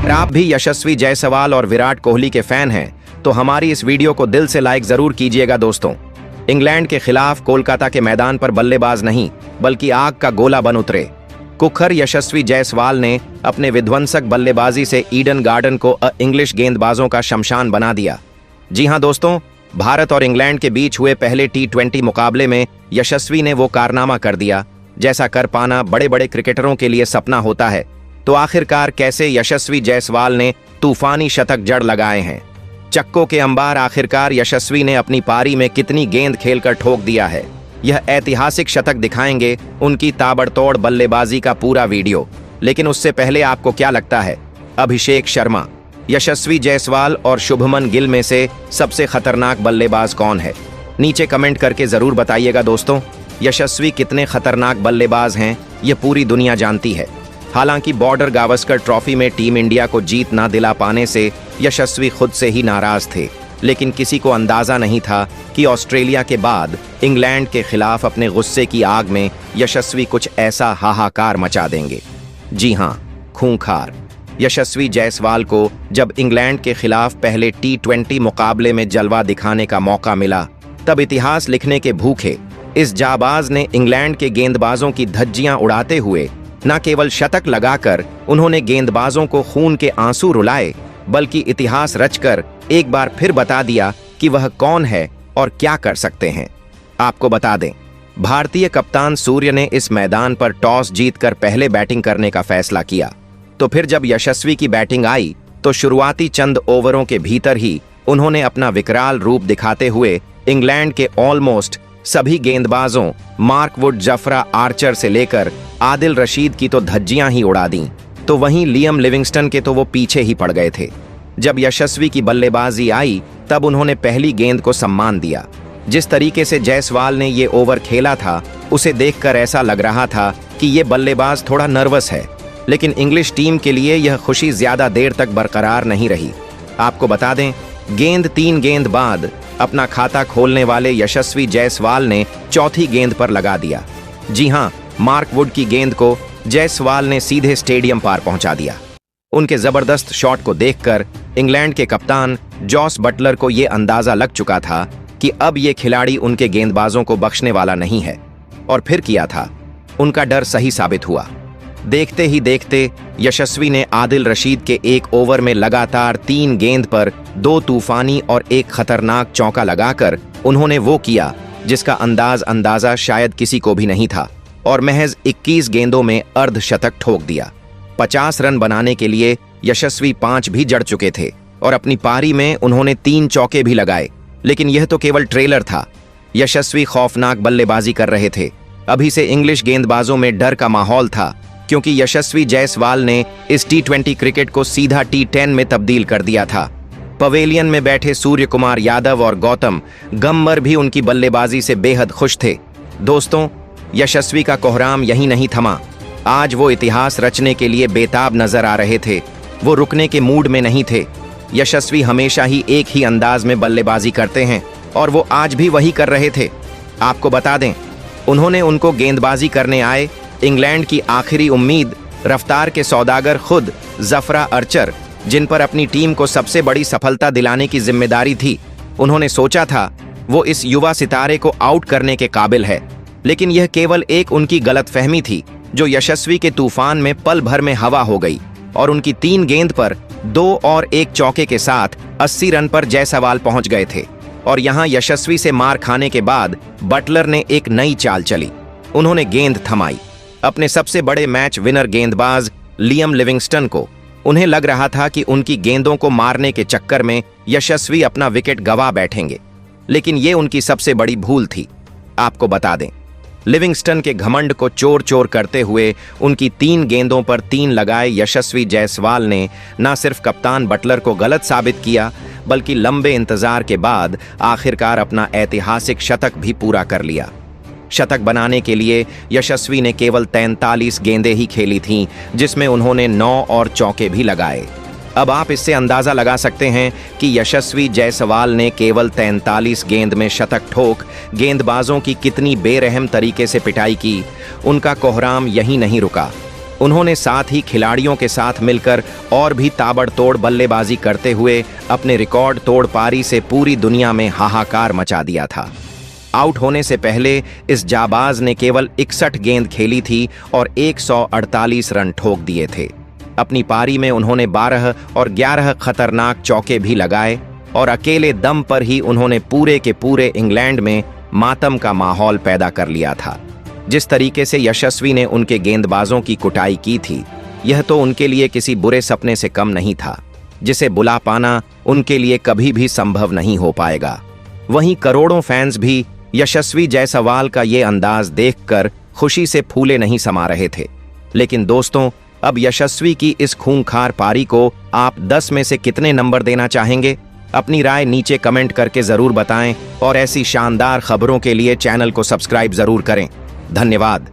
अगर आप भी यशस्वी जायसवाल और विराट कोहली के फैन हैं तो हमारी इस वीडियो को दिल से लाइक जरूर कीजिएगा दोस्तों। इंग्लैंड के खिलाफ कोलकाता के मैदान पर बल्लेबाज नहीं बल्कि आग का गोला बन उतरे। कुख्खर यशस्वी जायसवाल ने अपने विध्वंसक बल्लेबाजी से ईडन गार्डन को इंग्लिश गेंदबाजों का शमशान बना दिया। जी हां दोस्तों, भारत और इंग्लैंड के बीच हुए पहले T20 मुकाबले में यशस्वी ने वो कारनामा कर दिया जैसा कर पाना बड़े बड़े क्रिकेटरों के लिए सपना होता है। तो आखिरकार कैसे यशस्वी जायसवाल ने तूफानी शतक जड़ लगाए हैं। चक्कों के अंबार आखिरकार यशस्वी ने अपनी पारी में कितनी गेंद खेलकर ठोक दिया है। यह ऐतिहासिक शतक दिखाएंगे उनकी ताबड़तोड़ बल्लेबाजी का पूरा वीडियो। लेकिन उससे पहले आपको क्या लगता है, अभिषेक शर्मा, यशस्वी जायसवाल और शुभमन गिल में से सबसे खतरनाक बल्लेबाज कौन है? नीचे कमेंट करके जरूर बताइएगा दोस्तों। यशस्वी कितने खतरनाक बल्लेबाज हैं ये पूरी दुनिया जानती है। हालांकि बॉर्डर गावस्कर ट्रॉफी में टीम इंडिया को जीत ना दिला पाने से यशस्वी खुद से ही नाराज थे, लेकिन किसी को अंदाजा नहीं था कि ऑस्ट्रेलिया के बाद इंग्लैंड के खिलाफ अपने गुस्से की आग में यशस्वी कुछ ऐसा हाहाकार मचा देंगे। जी हां, खूंखार। यशस्वी जायसवाल को जब इंग्लैंड के खिलाफ पहले T20 मुकाबले में जलवा दिखाने का मौका मिला तब इतिहास लिखने के भूखे इस जाबाज ने इंग्लैंड के गेंदबाजों की धज्जियां उड़ाते हुए न केवल शतक लगाकर उन्होंने गेंदबाजों को खून के आंसू रुलाए बल्कि इतिहास रचकर एक बार फिर बता दिया कि वह कौन है और क्या कर सकते हैं। आपको बता दें, भारतीय कप्तान सूर्य ने इस मैदान पर टॉस जीतकर पहले बैटिंग करने का फैसला किया। तो फिर जब यशस्वी की बैटिंग आई तो शुरुआती चंद ओवरों के भीतर ही उन्होंने अपना विकराल रूप दिखाते हुए इंग्लैंड के ऑलमोस्ट सभी गेंदबाजों मार्क वुड, जफरा आर्चर से लेकर आदिल रशीद की तो धज्जियां ही उड़ा दी। तो वहीं लियम लिविंगस्टन के तो वो पीछे ही पड़ गए थे। जब यशस्वी की बल्लेबाजी आई तब उन्होंने पहली गेंद को सम्मान दिया। जिस तरीके से जायसवाल ने ये ओवर खेला था उसे देखकर ऐसा लग रहा था कि ये बल्लेबाज थोड़ा नर्वस है, लेकिन इंग्लिश टीम के लिए यह खुशी ज्यादा देर तक बरकरार नहीं रही। आपको बता दें, तीन गेंद बाद अपना खाता खोलने वाले यशस्वी जायसवाल ने चौथी गेंद पर लगा दिया। जी हां, मार्क वुड की गेंद को जायसवाल ने सीधे स्टेडियम पार पहुंचा दिया। उनके जबरदस्त शॉट को देखकर इंग्लैंड के कप्तान जॉस बटलर को यह अंदाजा लग चुका था कि अब ये खिलाड़ी उनके गेंदबाजों को बख्शने वाला नहीं है। और फिर किया था, उनका डर सही साबित हुआ। देखते ही देखते यशस्वी ने आदिल रशीद के एक ओवर में लगातार 3 गेंद पर 2 तूफानी और एक खतरनाक चौका लगाकर उन्होंने वो किया जिसका अंदाजा शायद किसी को भी नहीं था और महज 21 गेंदों में अर्धशतक ठोक दिया। 50 रन बनाने के लिए यशस्वी 5 भी जड़ चुके थे और अपनी पारी में उन्होंने 3 चौके भी लगाए। लेकिन यह तो केवल ट्रेलर था। यशस्वी खौफनाक बल्लेबाजी कर रहे थे। अभी से इंग्लिश गेंदबाजों में डर का माहौल था क्योंकि यशस्वी जायसवाल ने इस T20 क्रिकेट को सीधा T10 में तब्दील कर दिया था। पवेलियन में बैठे सूर्य कुमार यादव और गौतम गंभीर भी उनकी बल्लेबाजी से बेहद खुश थे। दोस्तों, यशस्वी का कोहराम यहीं नहीं थमा। आज वो इतिहास रचने के लिए बेताब नजर आ रहे थे। वो रुकने के मूड में नहीं थे। यशस्वी हमेशा ही एक ही अंदाज में बल्लेबाजी करते हैं और वो आज भी वही कर रहे थे। आपको बता दें, उन्होंने उनको गेंदबाजी करने आए इंग्लैंड की आखिरी उम्मीद, रफ्तार के सौदागर खुद जफरा आर्चर, जिन पर अपनी टीम को सबसे बड़ी सफलता दिलाने की जिम्मेदारी थी। उन्होंने सोचा था वो इस युवा सितारे को आउट करने के काबिल है, लेकिन यह केवल एक उनकी गलतफहमी थी जो यशस्वी के तूफान में पल भर में हवा हो गई और उनकी 3 गेंद पर 2 और 1 चौके के साथ 80 रन पर जायसवाल पहुंच गए थे। और यहां यशस्वी से मार खाने के बाद बटलर ने एक नई चाल चली। उन्होंने गेंद थमाई अपने सबसे बड़े मैच विनर गेंदबाज लियम लिविंगस्टन को। उन्हें लग रहा था कि उनकी गेंदों को मारने के चक्कर में यशस्वी अपना विकेट गंवा बैठेंगे, लेकिन ये उनकी सबसे बड़ी भूल थी। आपको बता दें, लिविंगस्टन के घमंड को चोर चोर करते हुए उनकी 3 गेंदों पर 3 लगाए यशस्वी जायसवाल ने न सिर्फ कप्तान बटलर को गलत साबित किया बल्कि लंबे इंतजार के बाद आखिरकार अपना ऐतिहासिक शतक भी पूरा कर लिया। शतक बनाने के लिए यशस्वी ने केवल 43 गेंदें ही खेली थीं, जिसमें उन्होंने 9 और चौके भी लगाए। अब आप इससे अंदाजा लगा सकते हैं कि यशस्वी जायसवाल ने केवल 43 गेंद में शतक ठोक गेंदबाजों की कितनी बेरहम तरीके से पिटाई की। उनका कोहराम यहीं नहीं रुका। उन्होंने साथ ही खिलाड़ियों के साथ मिलकर और भी ताबड़तोड़ बल्लेबाजी करते हुए अपने रिकॉर्ड तोड़ पारी से पूरी दुनिया में हाहाकार मचा दिया था। आउट होने से पहले इस जाबाज ने केवल 61 गेंद खेली थी और 148 रन ठोक दिए थे। अपनी पारी में उन्होंने 12 और 11 खतरनाक चौके भी लगाए और अकेले दम पर ही उन्होंने पूरे के पूरे इंग्लैंड में मातम का माहौल पैदा कर लिया था। जिस तरीके से यशस्वी ने उनके गेंदबाजों की कुटाई की थी, यह तो उनके लिए किसी बुरे सपने से कम नहीं था, जिसे बुला पाना उनके लिए कभी भी संभव नहीं हो पाएगा। वहीं करोड़ों फैंस भी यशस्वी जायसवाल का ये अंदाज देखकर खुशी से फूले नहीं समा रहे थे। लेकिन दोस्तों, अब यशस्वी की इस खूंखार पारी को आप 10 में से कितने नंबर देना चाहेंगे? अपनी राय नीचे कमेंट करके जरूर बताएं और ऐसी शानदार खबरों के लिए चैनल को सब्सक्राइब जरूर करें। धन्यवाद।